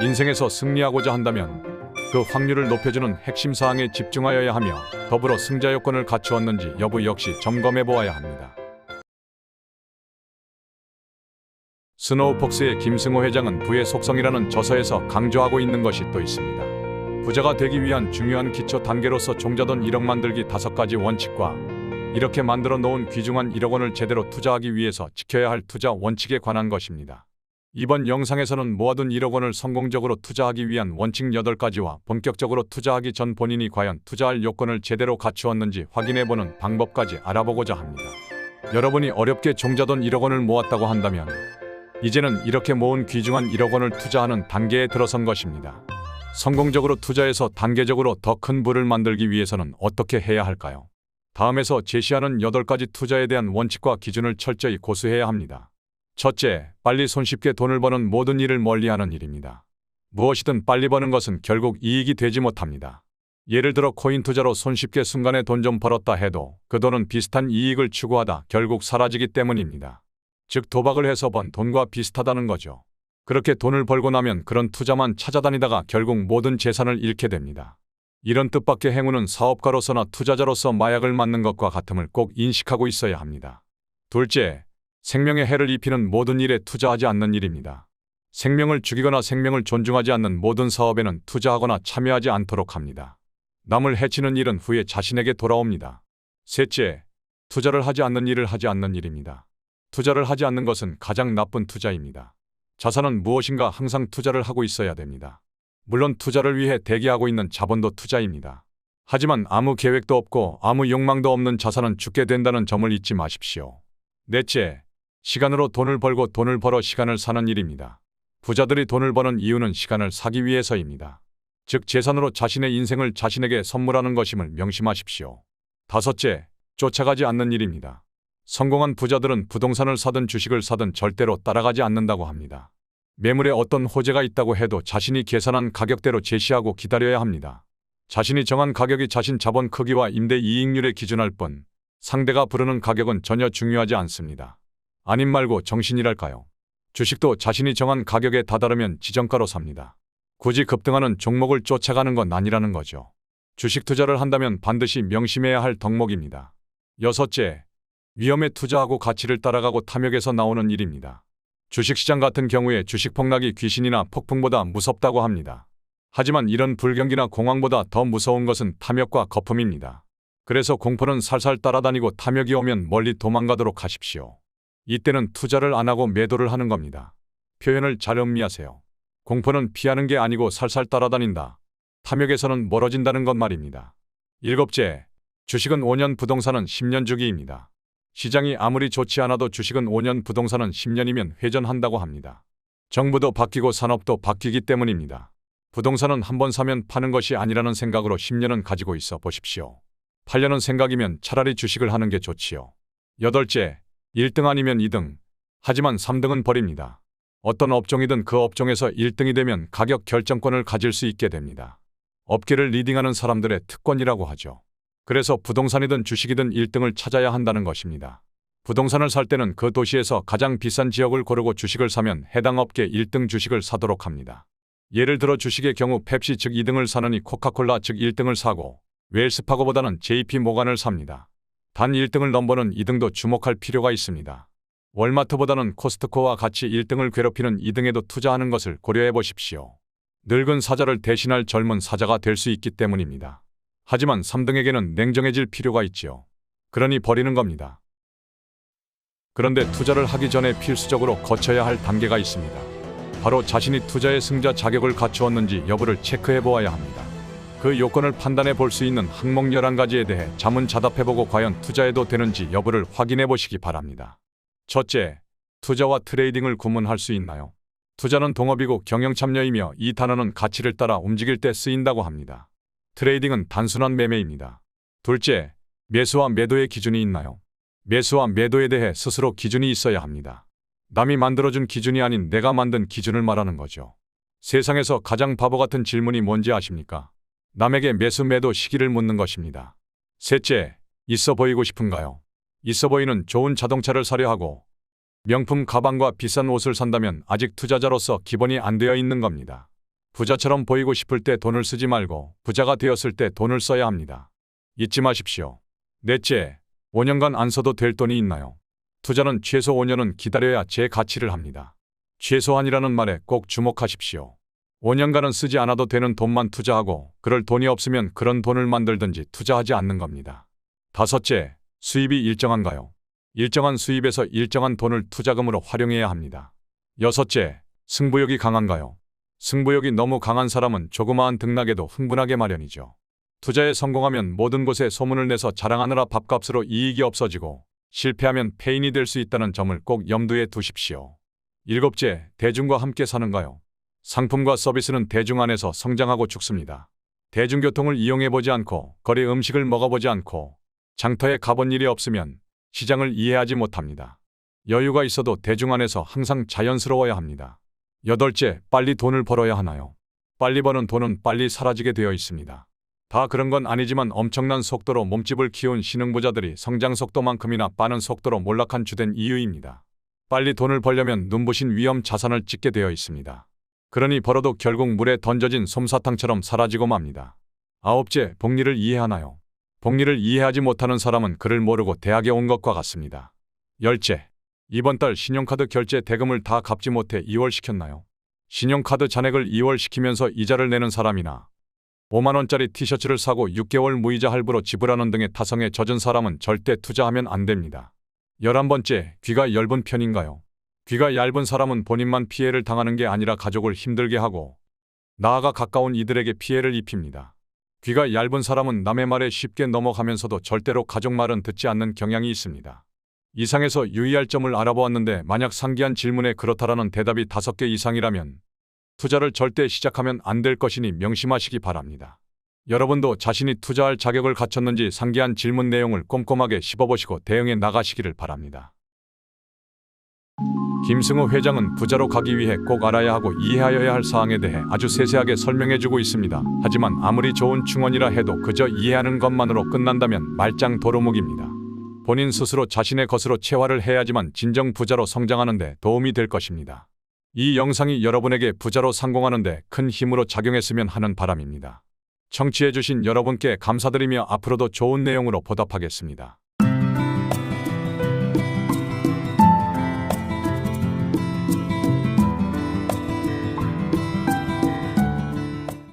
인생에서 승리하고자 한다면 그 확률을 높여주는 핵심 사항에 집중하여야 하며 더불어 승자 요건을 갖추었는지 여부 역시 점검해 보아야 합니다. 스노우폭스의 김승호 회장은 부의 속성이라는 저서에서 강조하고 있는 것이 또 있습니다. 부자가 되기 위한 중요한 기초 단계로서 종자돈 1억 만들기 5가지 원칙과 이렇게 만들어 놓은 귀중한 1억 원을 제대로 투자하기 위해서 지켜야 할 투자 원칙에 관한 것입니다. 이번 영상에서는 모아둔 1억 원을 성공적으로 투자하기 위한 원칙 8가지와 본격적으로 투자하기 전 본인이 과연 투자할 요건을 제대로 갖추었는지 확인해보는 방법까지 알아보고자 합니다. 여러분이 어렵게 종자돈 1억 원을 모았다고 한다면 이제는 이렇게 모은 귀중한 1억 원을 투자하는 단계에 들어선 것입니다. 성공적으로 투자해서 단계적으로 더 큰 부를 만들기 위해서는 어떻게 해야 할까요? 다음에서 제시하는 8가지 투자에 대한 원칙과 기준을 철저히 고수해야 합니다. 첫째, 빨리 손쉽게 돈을 버는 모든 일을 멀리하는 일입니다. 무엇이든 빨리 버는 것은 결국 이익이 되지 못합니다. 예를 들어 코인 투자로 손쉽게 순간에 돈 좀 벌었다 해도 그 돈은 비슷한 이익을 추구하다 결국 사라지기 때문입니다. 즉 도박을 해서 번 돈과 비슷하다는 거죠. 그렇게 돈을 벌고 나면 그런 투자만 찾아다니다가 결국 모든 재산을 잃게 됩니다. 이런 뜻밖의 행운은 사업가로서나 투자자로서 마약을 맞는 것과 같음을 꼭 인식하고 있어야 합니다. 둘째, 생명에 해를 입히는 모든 일에 투자하지 않는 일입니다. 생명을 죽이거나 생명을 존중하지 않는 모든 사업에는 투자하거나 참여하지 않도록 합니다. 남을 해치는 일은 후에 자신에게 돌아옵니다. 셋째, 투자를 하지 않는 일을 하지 않는 일입니다. 투자를 하지 않는 것은 가장 나쁜 투자입니다. 자산은 무엇인가 항상 투자를 하고 있어야 됩니다. 물론 투자를 위해 대기하고 있는 자본도 투자입니다. 하지만 아무 계획도 없고 아무 욕망도 없는 자산은 죽게 된다는 점을 잊지 마십시오. 넷째, 시간으로 돈을 벌고 돈을 벌어 시간을 사는 일입니다. 부자들이 돈을 버는 이유는 시간을 사기 위해서입니다. 즉 재산으로 자신의 인생을 자신에게 선물하는 것임을 명심하십시오. 다섯째, 쫓아가지 않는 일입니다. 성공한 부자들은 부동산을 사든 주식을 사든 절대로 따라가지 않는다고 합니다. 매물에 어떤 호재가 있다고 해도 자신이 계산한 가격대로 제시하고 기다려야 합니다. 자신이 정한 가격이 자신 자본 크기와 임대 이익률에 기준할 뿐 상대가 부르는 가격은 전혀 중요하지 않습니다. 아님 말고 정신이랄까요. 주식도 자신이 정한 가격에 다다르면 지정가로 삽니다. 굳이 급등하는 종목을 쫓아가는 건 아니라는 거죠. 주식 투자를 한다면 반드시 명심해야 할 덕목입니다. 여섯째, 위험에 투자하고 가치를 따라가고 탐욕에서 나오는 일입니다. 주식시장 같은 경우에 주식 폭락이 귀신이나 폭풍보다 무섭다고 합니다. 하지만 이런 불경기나 공황보다 더 무서운 것은 탐욕과 거품입니다. 그래서 공포는 살살 따라다니고 탐욕이 오면 멀리 도망가도록 하십시오. 이때는 투자를 안 하고 매도를 하는 겁니다. 표현을 잘 음미하세요. 공포는 피하는 게 아니고 살살 따라다닌다. 탐욕에서는 멀어진다는 것 말입니다. 일곱째, 주식은 5년, 부동산은 10년 주기입니다. 시장이 아무리 좋지 않아도 주식은 5년, 부동산은 10년이면 회전한다고 합니다. 정부도 바뀌고 산업도 바뀌기 때문입니다. 부동산은 한번 사면 파는 것이 아니라는 생각으로 10년은 가지고 있어 보십시오. 팔려는 생각이면 차라리 주식을 하는 게 좋지요. 여덟째, 1등 아니면 2등, 하지만 3등은 버립니다. 어떤 업종이든 그 업종에서 1등이 되면 가격 결정권을 가질 수 있게 됩니다. 업계를 리딩하는 사람들의 특권이라고 하죠. 그래서 부동산이든 주식이든 1등을 찾아야 한다는 것입니다. 부동산을 살 때는 그 도시에서 가장 비싼 지역을 고르고 주식을 사면 해당 업계 1등 주식을 사도록 합니다. 예를 들어 주식의 경우 펩시 즉 2등을 사느니 코카콜라 즉 1등을 사고 웰스파고보다는 JP모간을 삽니다. 단 1등을 넘보는 2등도 주목할 필요가 있습니다. 월마트보다는 코스트코와 같이 1등을 괴롭히는 2등에도 투자하는 것을 고려해 보십시오. 늙은 사자를 대신할 젊은 사자가 될 수 있기 때문입니다. 하지만 3등에게는 냉정해질 필요가 있지요. 그러니 버리는 겁니다. 그런데 투자를 하기 전에 필수적으로 거쳐야 할 단계가 있습니다. 바로 자신이 투자의 승자 자격을 갖추었는지 여부를 체크해 보아야 합니다. 그 요건을 판단해 볼 수 있는 항목 11가지에 대해 자문자답해보고 과연 투자해도 되는지 여부를 확인해 보시기 바랍니다. 첫째, 투자와 트레이딩을 구분할 수 있나요? 투자는 동업이고 경영참여이며 이 단어는 가치를 따라 움직일 때 쓰인다고 합니다. 트레이딩은 단순한 매매입니다. 둘째, 매수와 매도의 기준이 있나요? 매수와 매도에 대해 스스로 기준이 있어야 합니다. 남이 만들어준 기준이 아닌 내가 만든 기준을 말하는 거죠. 세상에서 가장 바보 같은 질문이 뭔지 아십니까? 남에게 매수 매도 시기를 묻는 것입니다. 셋째, 있어 보이고 싶은가요? 있어 보이는 좋은 자동차를 사려 하고 명품 가방과 비싼 옷을 산다면 아직 투자자로서 기본이 안 되어 있는 겁니다. 부자처럼 보이고 싶을 때 돈을 쓰지 말고 부자가 되었을 때 돈을 써야 합니다. 잊지 마십시오. 넷째, 5년간 안 써도 될 돈이 있나요? 투자는 최소 5년은 기다려야 제 가치를 합니다. 최소한이라는 말에 꼭 주목하십시오. 5년간은 쓰지 않아도 되는 돈만 투자하고 그럴 돈이 없으면 그런 돈을 만들든지 투자하지 않는 겁니다. 다섯째, 수입이 일정한가요? 일정한 수입에서 일정한 돈을 투자금으로 활용해야 합니다. 여섯째, 승부욕이 강한가요? 승부욕이 너무 강한 사람은 조그마한 등락에도 흥분하게 마련이죠. 투자에 성공하면 모든 곳에 소문을 내서 자랑하느라 밥값으로 이익이 없어지고 실패하면 폐인이 될 수 있다는 점을 꼭 염두에 두십시오. 일곱째, 대중과 함께 사는가요? 상품과 서비스는 대중 안에서 성장하고 죽습니다. 대중교통을 이용해보지 않고 거리 음식을 먹어보지 않고 장터에 가본 일이 없으면 시장을 이해하지 못합니다. 여유가 있어도 대중 안에서 항상 자연스러워야 합니다. 여덟째, 빨리 돈을 벌어야 하나요? 빨리 버는 돈은 빨리 사라지게 되어 있습니다. 다 그런 건 아니지만 엄청난 속도로 몸집을 키운 신흥부자들이 성장 속도만큼이나 빠른 속도로 몰락한 주된 이유입니다. 빨리 돈을 벌려면 눈부신 위험 자산을 찍게 되어 있습니다. 그러니 벌어도 결국 물에 던져진 솜사탕처럼 사라지고 맙니다. 아홉째, 복리를 이해하나요? 복리를 이해하지 못하는 사람은 그를 모르고 대학에 온 것과 같습니다. 열째, 이번 달 신용카드 결제 대금을 다 갚지 못해 2월시켰나요? 신용카드 잔액을 2월시키면서 이자를 내는 사람이나 5만원짜리 티셔츠를 사고 6개월 무이자 할부로 지불하는 등의 타성에 젖은 사람은 절대 투자하면 안 됩니다. 11번째, 귀가 얇은 편인가요? 귀가 얇은 사람은 본인만 피해를 당하는 게 아니라 가족을 힘들게 하고 나아가 가까운 이들에게 피해를 입힙니다. 귀가 얇은 사람은 남의 말에 쉽게 넘어가면서도 절대로 가족 말은 듣지 않는 경향이 있습니다. 이상에서 유의할 점을 알아보았는데 만약 상기한 질문에 그렇다라는 대답이 5개 이상이라면 투자를 절대 시작하면 안 될 것이니 명심하시기 바랍니다. 여러분도 자신이 투자할 자격을 갖췄는지 상기한 질문 내용을 꼼꼼하게 씹어보시고 대응해 나가시기를 바랍니다. 김승우 회장은 부자로 가기 위해 꼭 알아야 하고 이해하여야 할 사항에 대해 아주 세세하게 설명해주고 있습니다. 하지만 아무리 좋은 충언이라 해도 그저 이해하는 것만으로 끝난다면 말짱 도루묵입니다. 본인 스스로 자신의 것으로 체화를 해야지만 진정 부자로 성장하는 데 도움이 될 것입니다. 이 영상이 여러분에게 부자로 성공하는 데 큰 힘으로 작용했으면 하는 바람입니다. 청취해주신 여러분께 감사드리며 앞으로도 좋은 내용으로 보답하겠습니다.